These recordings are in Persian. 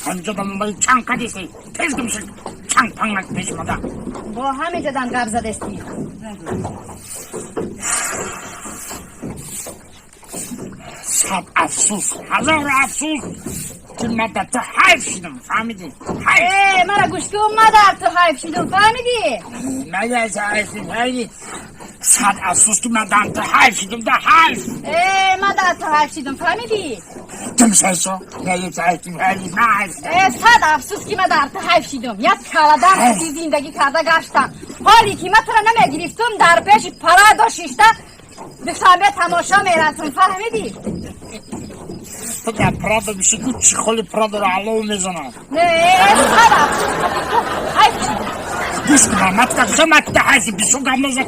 همجدان باید چند قدیسی تیز گمشد چند پنگنک پیش ماده با همه جدن قبضه دستی صد افسوس هزار افسوس که مدت حیف شدم فهمیدی؟ حیف مرا گوش که مادر تو حیف شدم فهمیدی؟ مگه حیف صد افسوس که مدت حیف شدم ده حیف مادر تو حیف شدم فهمیدی؟ تمسایشو نهیت حیف صد افسوس که مادر تو حیف شدم یک کلدم که زندگی کرده گشتم حالی که من تو را نمیگرفتم در پیش پرای داشته بخوابه تماشا میرسم فهمیدی؟ تو در پرادو میشه که چی خالی پرادو رو علو میزنم نه صد افسوس حیف شدم گوش کنم مت حیفی بیشو گم که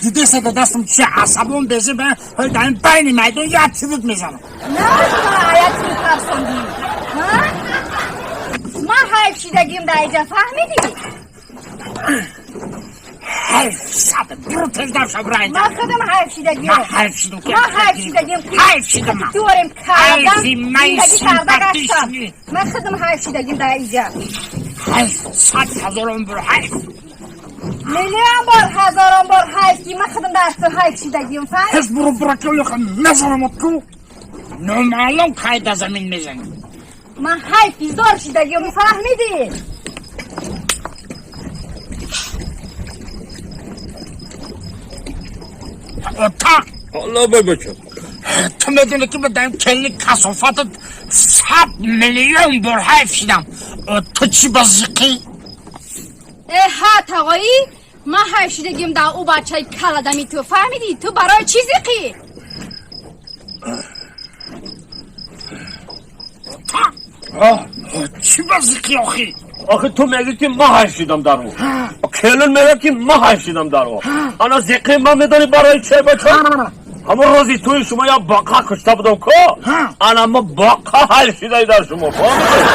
دیده سده دستم چی عصبون بیزه به های در این بین میدون یک تیوید میزنم نه تو یک تیوید ترسندی من حیف شدگیم در اینجا فهمیدی؟ حیف صد برو تیز دم شب رای من خودم حیف شدگیم من حیف شدم حیف شدم دورم کردم زندگی کرده گشتم من خودم حیف شدگیم در اینجا حیف صد هزاران بار حیف میلیون بار هزاران بار حیف که من خودم در تو حیف شدگیم فهمید حیف برو برکل یخم نظرمت کو نمالون قید زمین میزنی من حیف بیزار شدگیم فهمیدی تا حالا بگو چه تو میدونی که بدهیم کلی کسافتت 100 میلیون بار حیف شدم تو چی بازیقی؟ حت آقایی من حیف شدگیم در او بچه کلدمی تو فهمیدی تو برای چی زیقی؟ چی بازیقی آخی؟ آخه تو میگی که ما حیف شدم در او کلون میگه که ما حیف شدم در او انا زیقی من میدانی برای چه بچه؟ همون روزی توی شما یا باقا کشته بودم که انا ما باقا حیف شده در شما فهمیدی؟